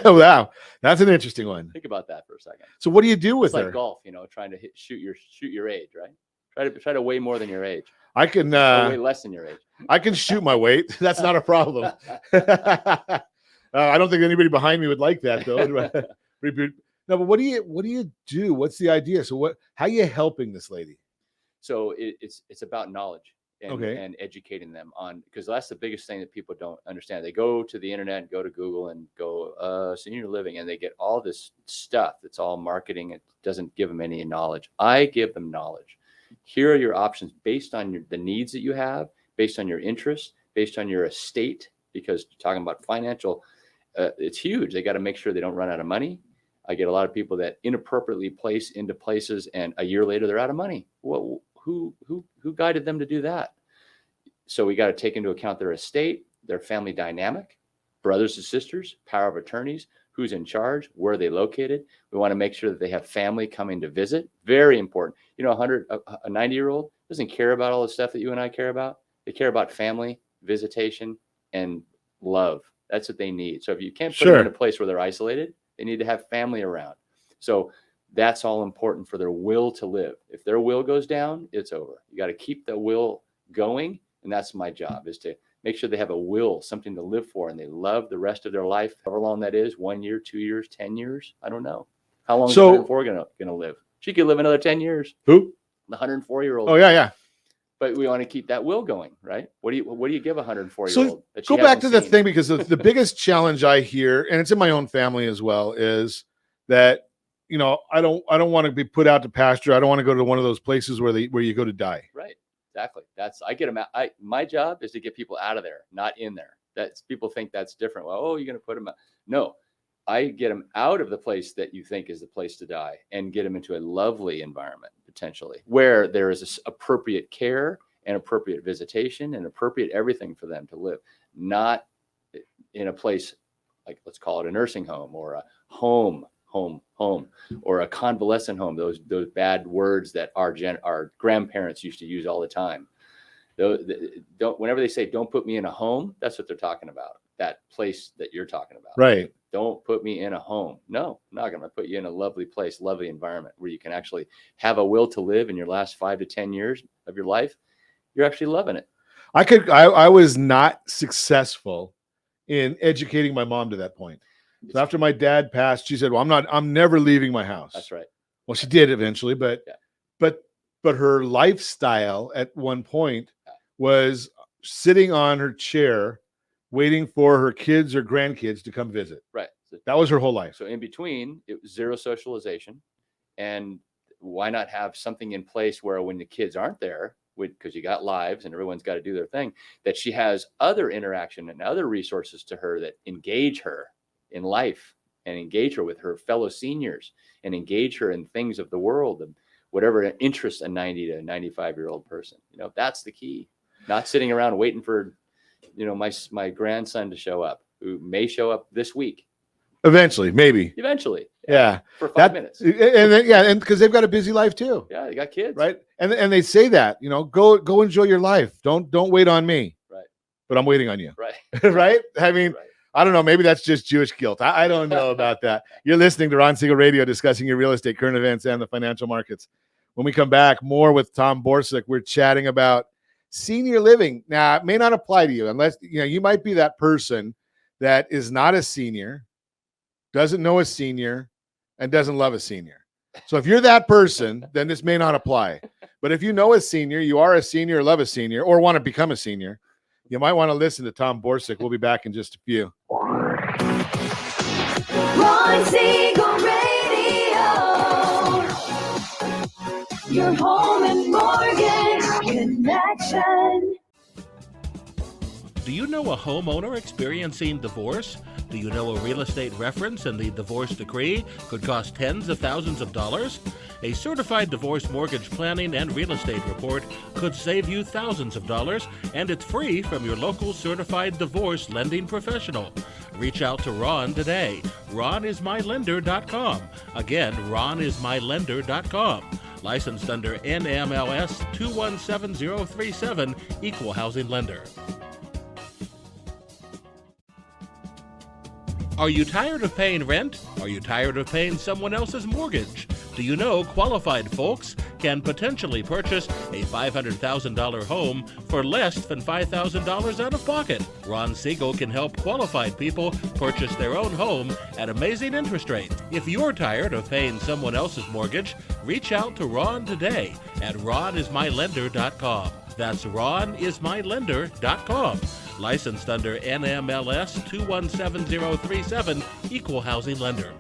Wow, that's an interesting one. Think about that for a second. So what do you do with it's her? Like golf, trying to shoot your age, right? Try to weigh more than your age. I can weigh less than your age. I can shoot my weight. That's not a problem. I don't think anybody behind me would like that, though. No, but what do you do? What's the idea? So how are you helping this lady? So it's about knowledge Okay. and educating them on, because that's the biggest thing that people don't understand. They go to the internet and go to Google and go senior living, and they get all this stuff that's all marketing. It doesn't give them any knowledge. I give them knowledge. Here are your options based on the needs that you have, based on your interests, based on your estate, because talking about financial, it's huge. They got to make sure they don't run out of money. I get a lot of people that inappropriately place into places, and a year later they're out of money. Well, who guided them to do that? So we got to take into account their estate, their family dynamic, brothers and sisters, power of attorneys, who's in charge, where are they located. We want to make sure that they have family coming to visit. Very important. A 90-year-old doesn't care about all the stuff that you and I care about. They care about family, visitation, and love. That's what they need. So if you can't put them in a place where they're isolated, they need to have family around. So that's all important for their will to live. If their will goes down, it's over. You got to keep the will going. And that's my job, is to make sure they have a will, something to live for, and they love the rest of their life, however long that is, 1 year, 2 years, 10 years. I don't know. How long is 104 going to live? She could live another 10 years. Who? The 104-year-old. Oh, yeah. But we want to keep that will going, right? What do you give a 104-year-old? So go back to the thing, because the biggest challenge I hear, and it's in my own family as well, is that, I don't want to be put out to pasture. I don't want to go to one of those places where you go to die. Right. Exactly. I get them out. My job is to get people out of there, not in there. People think that's different. Well, you're going to put them out. No, I get them out of the place that you think is the place to die and get them into a lovely environment, potentially, where there is appropriate care and appropriate visitation and appropriate everything for them to live, not in a place like, let's call it a nursing home or a home home, or a convalescent home. Those bad words that our grandparents used to use all the time. Whenever they say, don't put me in a home, that's what they're talking about. That place that you're talking about. Right. Don't put me in a home. No, I'm not going to put you in a lovely place, lovely environment where you can actually have a will to live in your last 5 to 10 years of your life. You're actually loving it. I was not successful in educating my mom to that point. So after my dad passed, she said, well, I'm never leaving my house. That's right. Well, she did eventually, but her lifestyle at one point was sitting on her chair, waiting for her kids or grandkids to come visit. Right. That was her whole life. So in between, it was zero socialization. And why not have something in place where when the kids aren't there, because you got lives and everyone's got to do their thing, that she has other interaction and other resources to her that engage her in life and engage her with her fellow seniors and engage her in things of the world and whatever interests a 90 to 95-year-old person. That's the key. Not sitting around waiting for, my grandson to show up, who may show up this week. Eventually, maybe. Eventually. Yeah. For 5 minutes. And then, and because they've got a busy life too. Yeah, they got kids. Right. And they say that, go enjoy your life. Don't wait on me. Right. But I'm waiting on you. Right. Right. I mean, right. I don't know. Maybe that's just Jewish guilt. I don't know about that. You're listening to Ron Siegel Radio, discussing your real estate, current events, and the financial markets. When we come back, more with Tom Borsuk. We're chatting about senior living. Now, it may not apply to you unless, you might be that person that is not a senior, doesn't know a senior, and doesn't love a senior. So if you're that person, then this may not apply. But if you know a senior, you are a senior, or love a senior, or want to become a senior, you might want to listen to Tom Borsuk. We'll be back in just a few. Ron Siegel Radio. Your home and mortgage connection. Do you know a homeowner experiencing divorce? Do you know a real estate reference and the divorce decree could cost tens of thousands of dollars? A certified divorce mortgage planning and real estate report could save you thousands of dollars, and it's free from your local certified divorce lending professional. Reach out to Ron today. RonIsMyLender.com. Again, RonIsMyLender.com. Licensed under NMLS 217037, Equal Housing Lender. Are you tired of paying rent? Are you tired of paying someone else's mortgage? Do you know qualified folks can potentially purchase a $500,000 home for less than $5,000 out of pocket? Ron Siegel can help qualified people purchase their own home at amazing interest rates. If you're tired of paying someone else's mortgage, reach out to Ron today at RonIsMyLender.com. That's RonIsMyLender.com. Licensed under NMLS 217037, Equal Housing Lender.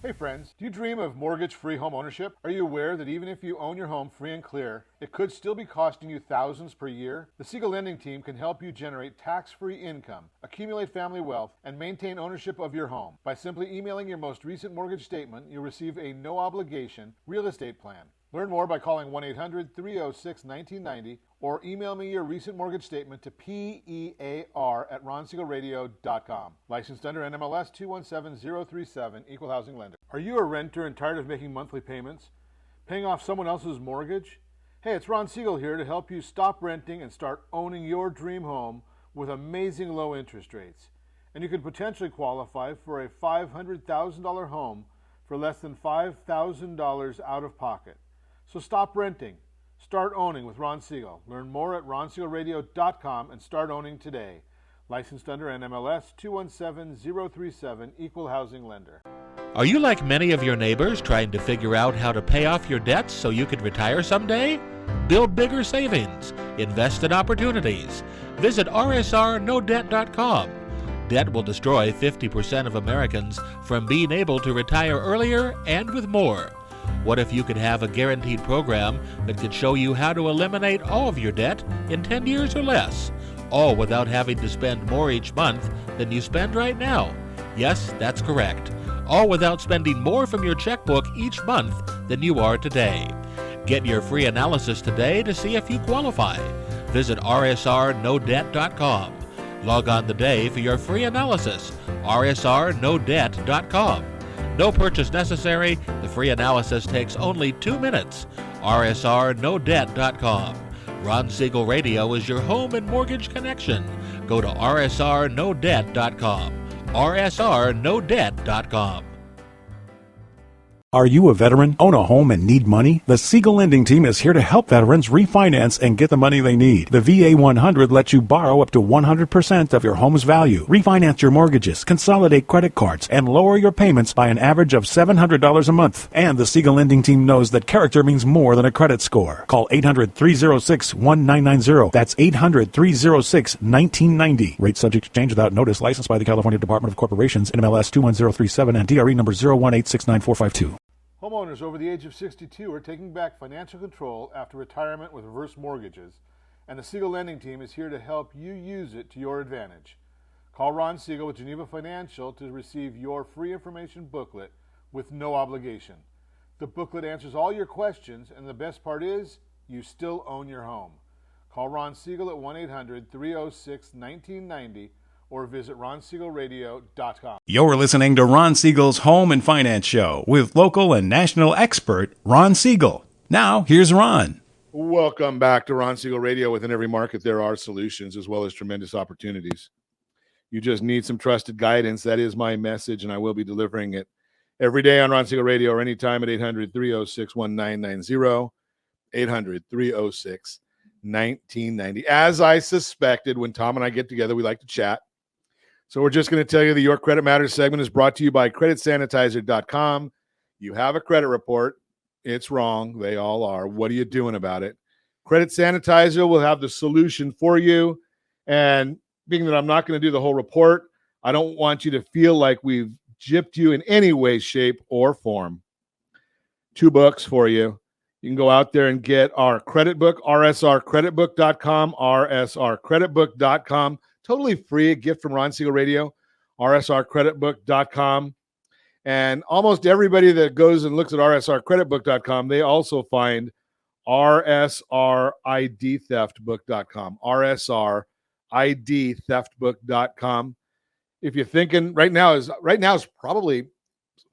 Hey friends, do you dream of mortgage-free home ownership? Are you aware that even if you own your home free and clear, it could still be costing you thousands per year? The Siegel Lending Team can help you generate tax-free income, accumulate family wealth, and maintain ownership of your home. By simply emailing your most recent mortgage statement, you'll receive a no-obligation real estate plan. Learn more by calling 1-800-306-1990 or email me your recent mortgage statement to PEAR@RonSiegelRadio.com. Licensed under NMLS 217037, Equal Housing Lender. Are you a renter and tired of making monthly payments? Paying off someone else's mortgage? Hey, it's Ron Siegel here to help you stop renting and start owning your dream home with amazing low interest rates. And you could potentially qualify for a $500,000 home for less than $5,000 out of pocket. So stop renting. Start owning with Ron Siegel. Learn more at RonSiegelRadio.com and start owning today. Licensed under NMLS 217037, Equal Housing Lender. Are you like many of your neighbors trying to figure out how to pay off your debts so you could retire someday? Build bigger savings. Invest in opportunities. Visit RSRNoDebt.com. Debt will destroy 50% of Americans from being able to retire earlier and with more. What if you could have a guaranteed program that could show you how to eliminate all of your debt in 10 years or less, all without having to spend more each month than you spend right now? Yes, that's correct. All without spending more from your checkbook each month than you are today. Get your free analysis today to see if you qualify. Visit RSRNoDebt.com. Log on today for your free analysis, rsrnodebt.com. No purchase necessary. The free analysis takes only 2 minutes. rsrnodebt.com. Ron Siegel Radio is your home and mortgage connection. Go to rsrnodebt.com. rsrnodebt.com. Are you a veteran, own a home, and need money? The Siegel Lending Team is here to help veterans refinance and get the money they need. The VA 100 lets you borrow up to 100% of your home's value, refinance your mortgages, consolidate credit cards, and lower your payments by an average of $700 a month. And the Siegel Lending Team knows that character means more than a credit score. Call 800-306-1990. That's 800-306-1990. Rate subject to change without notice. Licensed by the California Department of Corporations, NMLS 21037, and DRE number 018694452. Homeowners over the age of 62 are taking back financial control after retirement with reverse mortgages, and the Siegel Lending Team is here to help you use it to your advantage. Call Ron Siegel with Geneva Financial to receive your free information booklet with no obligation. The booklet answers all your questions, and the best part is, you still own your home. Call Ron Siegel at 1-800-306-1990 or visit ronsiegelradio.com. You're listening to Ron Siegel's Home and Finance Show with local and national expert Ron Siegel. Now, here's Ron. Welcome back to Ron Siegel Radio. Within every market, there are solutions as well as tremendous opportunities. You just need some trusted guidance. That is my message, and I will be delivering it every day on Ron Siegel Radio or anytime at 800-306-1990, 800-306-1990. As I suspected, when Tom and I get together, we like to chat. So we're just going to tell you the Your Credit Matters segment is brought to you by creditsanitizer.com. You have a credit report. It's wrong. They all are. What are you doing about it? Credit Sanitizer will have the solution for you. And being that I'm not going to do the whole report, I don't want you to feel like we've gypped you in any way, shape, or form. 2 books for you. You can go out there and get our credit book, rsrcreditbook.com, rsrcreditbook.com. Totally free, a gift from Ron Siegel Radio, rsrcreditbook.com. And almost everybody that goes and looks at rsrcreditbook.com, they also find rsridtheftbook.com, rsridtheftbook.com. If you're thinking right now is probably,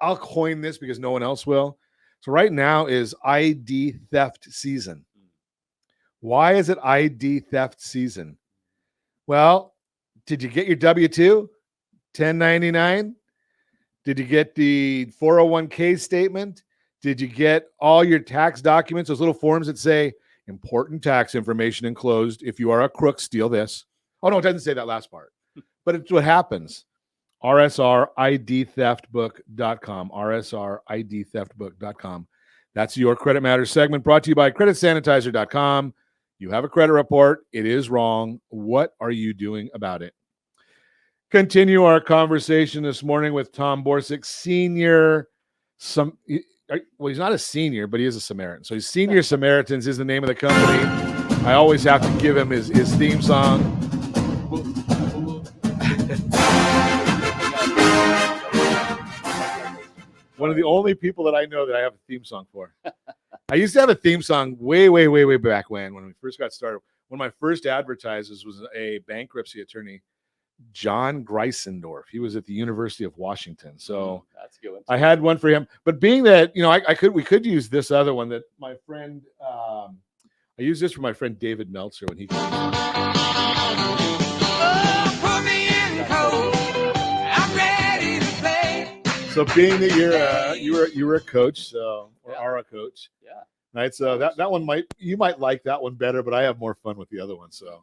I'll coin this because no one else will. So right now is ID theft season. Why is it ID theft season? Well, did you get your W-2, 1099? Did you get the 401k statement? Did you get all your tax documents, those little forms that say important tax information enclosed? If you are a crook, steal this. Oh, no, it doesn't say that last part. But it's what happens. rsridtheftbook.com, rsridtheftbook.com. That's Your Credit Matters segment brought to you by creditsanitizer.com. You have a credit report. It is wrong. What are you doing about it? Continue our conversation this morning with Tom Borsuk, senior. Well, he's not a senior, but he is a Samaritan. So he's Senior Samaritans is the name of the company. I always have to give him his theme song. One of the only people that I know that I have a theme song for. I used to have a theme song way back when we first got started. One of my first advertisers was a bankruptcy attorney, John Greisendorf. He was at the University of Washington. So That's a good one. I had one for him. But being that, we could use this other one that my friend, I used this for my friend David Meltzer when he came. Put me in cold. I'm ready to play. So being that you were a coach, so or are a coach. Yeah. Right. So that one you might like that one better, but I have more fun with the other one. So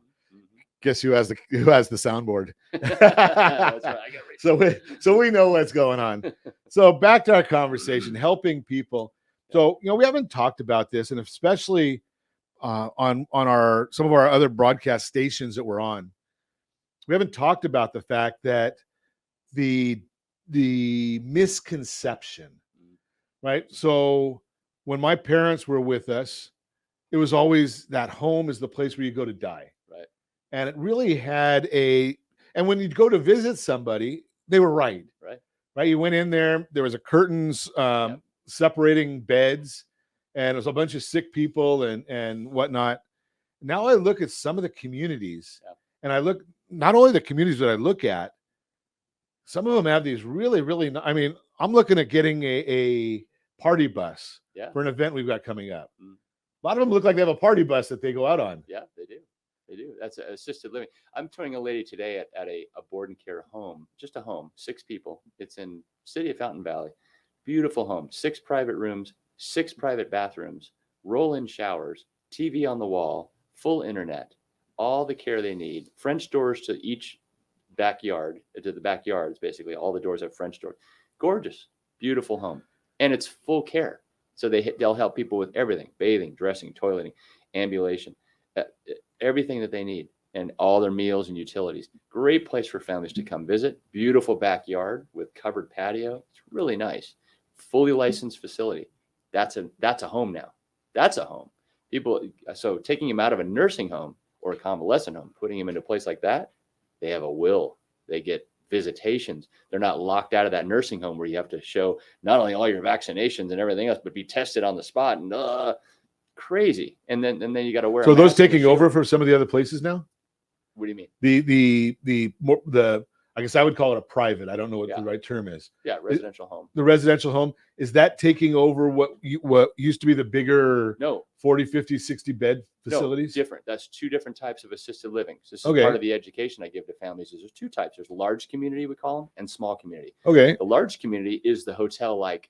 guess who has the soundboard? That's right. I got So we know what's going on. So back to our conversation, helping people. So we haven't talked about this, and especially on some of our other broadcast stations that we're on, we haven't talked about the fact that the misconception, right? So when my parents were with us, it was always that home is the place where you go to die. Right. And it really had and when you'd go to visit somebody, they were right. Right. You went in there was a curtains separating beds, and it was a bunch of sick people and whatnot. Now I look at some of the communities and I look not only the communities that I look at, some of them have these really, really. I mean, I'm looking at getting a party bus Yeah. for an event we've got coming up. Mm. A lot of them look like they have a party bus that they go out on. Yeah, they do. They do. That's assisted living. I'm touring a lady today at a board and care home, just a home, 6 people. It's in city of Fountain Valley. Beautiful home, 6 private rooms, 6 private bathrooms, roll-in showers, TV on the wall, full internet, all the care they need. French doors to each backyard, to the backyards, basically. All the doors have French doors. Gorgeous, beautiful home. And it's full care. So they'll help people with everything, bathing, dressing, toileting, ambulation, everything that they need, and all their meals and utilities. Great place for families to come visit. Beautiful backyard with covered patio. It's really nice. Fully licensed facility. That's a home now. That's a home. So taking them out of a nursing home or a convalescent home, putting them in a place like that, they have a will. They get visitations. They're not locked out of that nursing home where you have to show not only all your vaccinations and everything else, but be tested on the spot, and crazy. And then you got to wear. So those taking over for some of the other places now? What do you mean? The I guess I would call it a private. I don't know what the right term is. Yeah, residential home. The residential home, is that taking over what used to be the bigger 40, 50, 60 bed facilities? No, different. That's 2 different types of assisted living. So this is part of the education I give to families. There's 2 types. There's large community, we call them, and small community. Okay. The large community is the hotel-like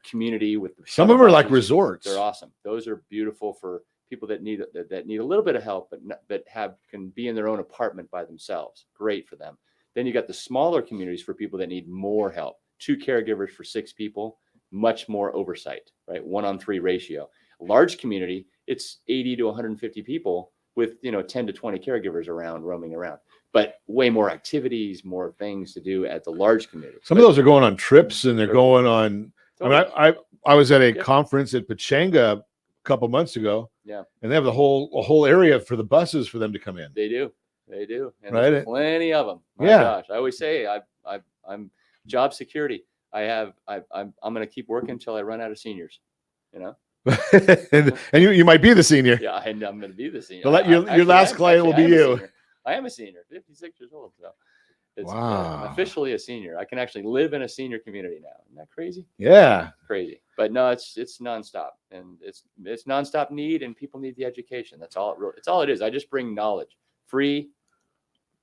community with some of them are like resorts. They're awesome. Those are beautiful for people that need a little bit of help, but can be in their own apartment by themselves. Great for them. Then you got the smaller communities for people that need more help. 2 caregivers for 6 people, much more oversight, right? 1-on-3 ratio. A large community, it's 80 to 150 people with 10 to 20 caregivers roaming around, but way more activities, more things to do at the large community. Some of those are going on trips, and they're going on. I mean, I was at a conference at Pachanga a couple months ago. Yeah, and they have a whole area for the buses for them to come in. They do. And right? There's plenty of them. My gosh, I always say I'm job security. I'm going to keep working until I run out of seniors. and you might be the senior. Yeah, and I'm going to be the senior. Your last client will be you. I am a senior, 56 years old. So it's wow. I'm officially a senior. I can actually live in a senior community now. Isn't that crazy? Yeah. Crazy. But no, it's nonstop, and it's nonstop need, and people need the education. That's all it is. I just bring knowledge, free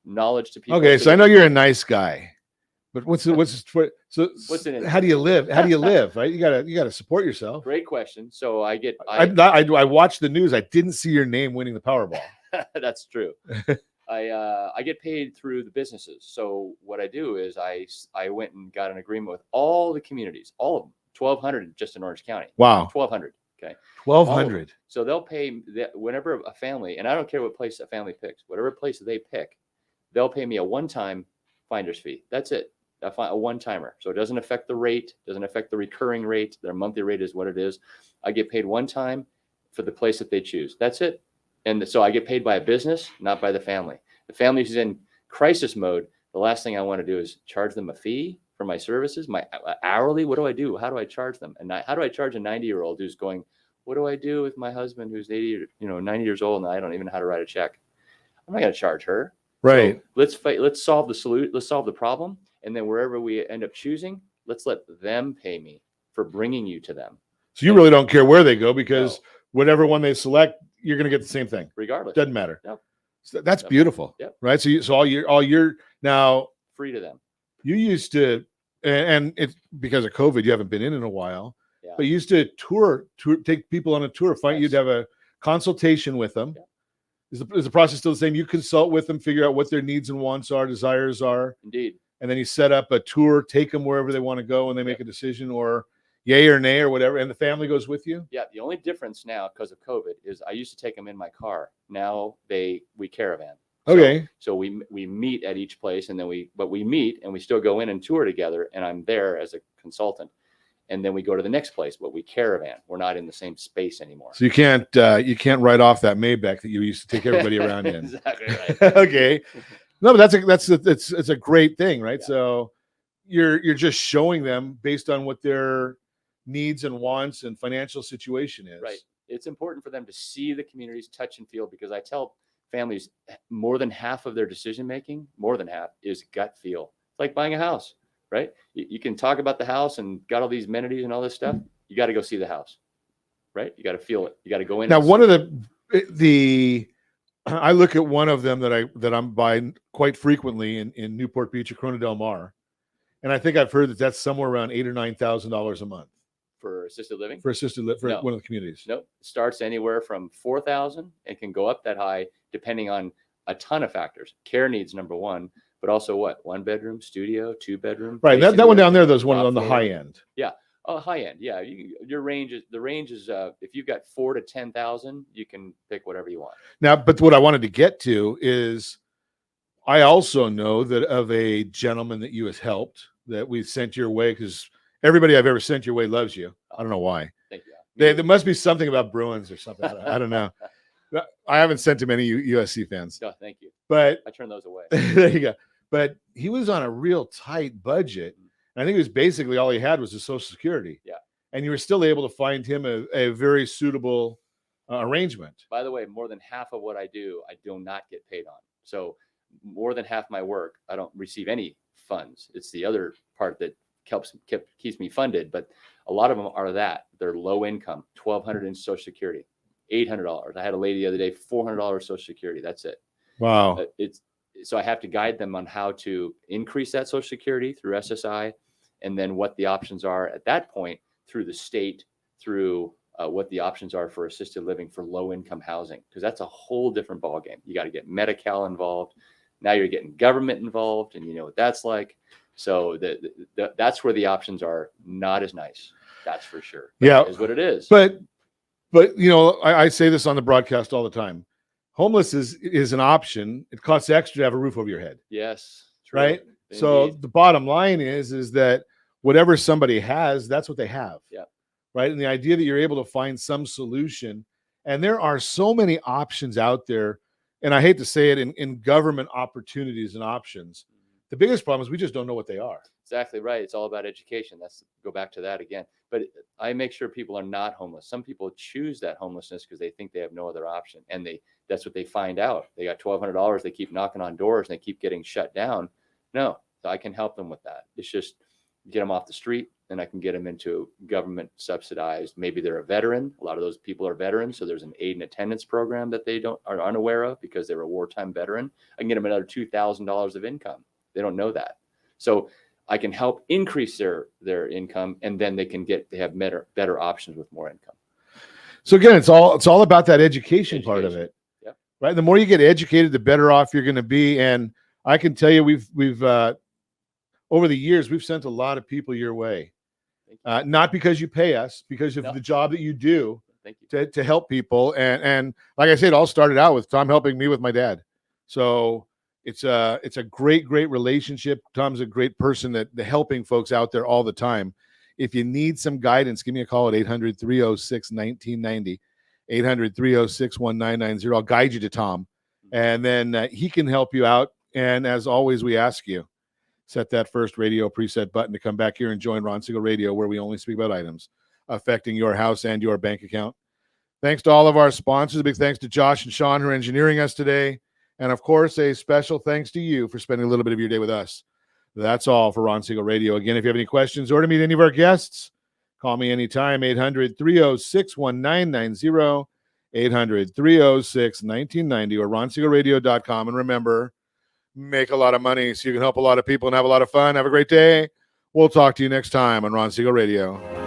knowledge to people. Okay, so I know you're a nice guy, but what's it? How do you live? How do you live? Right? You gotta support yourself. Great question. So I watched the news. I didn't see your name winning the Powerball. That's true. I get paid through the businesses. So what I do is I went and got an agreement with all the communities, all of them, 1,200 just in Orange County. Wow. 1,200. Okay. 1,200. So they'll pay whenever a family, and I don't care what place a family picks, whatever place they pick, they'll pay me a one-time finder's fee. That's it. A one-timer. So it doesn't affect the rate, doesn't affect the recurring rate. Their monthly rate is what it is. I get paid one time for the place that they choose. That's it. And so I get paid by a business, not by the family. The family is in crisis mode. The last thing I want to do is charge them a fee for my services, my hourly. What do I do? How do I charge them? And how do I charge a 90-year-old who's going, what do I do with my husband who's 90 years old, and I don't even know how to write a check? I'm not going to charge her. Right. So let's solve the problem. And then wherever we end up choosing, let's let them pay me for bringing you to them. So you really don't care where they go, because whatever one they select, you're going to get the same thing. Regardless. Doesn't matter. Nope. So that's beautiful. Yep. Right. So all your now free to them. You used to, and it's because of COVID, you haven't been in a while, but you used to tour, take people on a tour, you'd have a consultation with them. Yeah. Is the process still the same? You consult with them, figure out what their needs and wants are, desires are. Indeed. And then you set up a tour, take them wherever they want to go, and they make a decision, or yay or nay or whatever, and the family goes with you? Yeah, the only difference now because of COVID is I used to take them in my car. Now we caravan. Okay. So we meet at each place, and then we meet and we still go in and tour together, and I'm there as a consultant. And then we go to the next place, but we caravan. We're not in the same space anymore. So you can't write off that Maybach that you used to take everybody around in. Exactly right. Okay. No, but it's a great thing, right? Yeah. So you're just showing them based on what their needs and wants and financial situation is. Right. It's important for them to see the communities, touch and feel, because I tell families, more than half of their decision making, more than half, is gut feel. It's like buying a house, right? You can talk about the house and got all these amenities and all this stuff. You got to go see the house, right? You got to feel it. You got to go in. Now, one of the I look at one of them that I'm buying quite frequently in Newport Beach or Corona Del Mar, and I think I've heard that that's somewhere around $8,000 or $9,000 a month for assisted living. For one of the communities. Nope, starts anywhere from $4,000 and can go up that high depending on a ton of factors. Care needs, number one, but also what? 1 bedroom, studio, 2 bedroom. Right, that one down there, there's one on the high end. Yeah. Oh, high end. Yeah. The range is if you've got 4,000 to 10,000, you can pick whatever you want. Now, but what I wanted to get to is I also know that of a gentleman that you has helped that we've sent your way, because everybody I've ever sent your way loves you. I don't know why. Thank you. There must be something about Bruins or something. I don't know. I haven't sent him any USC fans. No, thank you. But I turn those away. There you go. But he was on a real tight budget. I think it was basically all he had was his Social Security. Yeah. And you were still able to find him a very suitable arrangement. By the way, more than half of what I do not get paid on. So more than half my work, I don't receive any funds. It's the other part that keeps me funded. But a lot of them are that. They're low income, $1,200 in Social Security, $800. I had a lady the other day, $400 Social Security. That's it. Wow. So I have to guide them on how to increase that Social Security through SSI, and then what the options are at that point through the state, through what the options are for assisted living for low income housing, because that's a whole different ballgame. You got to get Medi-Cal involved. Now you're getting government involved, and you know what that's like. So that's where the options are not as nice. That's for sure. But yeah, it is what it is. But you know, I say this on the broadcast all the time. Homeless is an option. It costs extra to have a roof over your head. Yes. True. Right. Indeed. So the bottom line is that whatever somebody has, that's what they have. Yeah. Right. And the idea that you're able to find some solution, and there are so many options out there, and I hate to say it, in government opportunities and options. The biggest problem is we just don't know what they are. Exactly right. It's all about education. Go back to that again. But I make sure people are not homeless. Some people choose that homelessness because they think they have no other option, and that's what they find out. They got $1,200. They keep knocking on doors and they keep getting shut down. No, so I can help them with that. It's just get them off the street, and I can get them into government subsidized. Maybe they're a veteran. A lot of those people are veterans. So there's an aid and attendance program that they are unaware of because they're a wartime veteran. I can get them another $2,000 of income. They don't know that. So I can help increase their income, and then they have better options with more income. So again, it's all about that education part of it. Yep. Right. The more you get educated, the better off you're going to be. And I can tell you, we've over the years, we've sent a lot of people your way. Not because you pay us, because of the job that you do. Thank you. To help people. And like I said, it all started out with Tom helping me with my dad. So it's a great relationship. Tom's a great person that helping folks out there all the time. If you need some guidance, give me a call at 800-306-1990, 800-306-1990. I'll guide you to Tom, and then he can help you out. And as always, we ask you, set that first radio preset button to come back here and join Ron Siegel Radio, where we only speak about items affecting your house and your bank account. Thanks to all of our sponsors. A big thanks to Josh and Sean who are engineering us today. And of course, a special thanks to you for spending a little bit of your day with us. That's all for Ron Siegel Radio. Again, if you have any questions or to meet any of our guests, call me anytime, 800-306-1990, 800-306-1990, or ronsiegelradio.com. And remember, make a lot of money so you can help a lot of people and have a lot of fun. Have a great day. We'll talk to you next time on Ron Siegel Radio.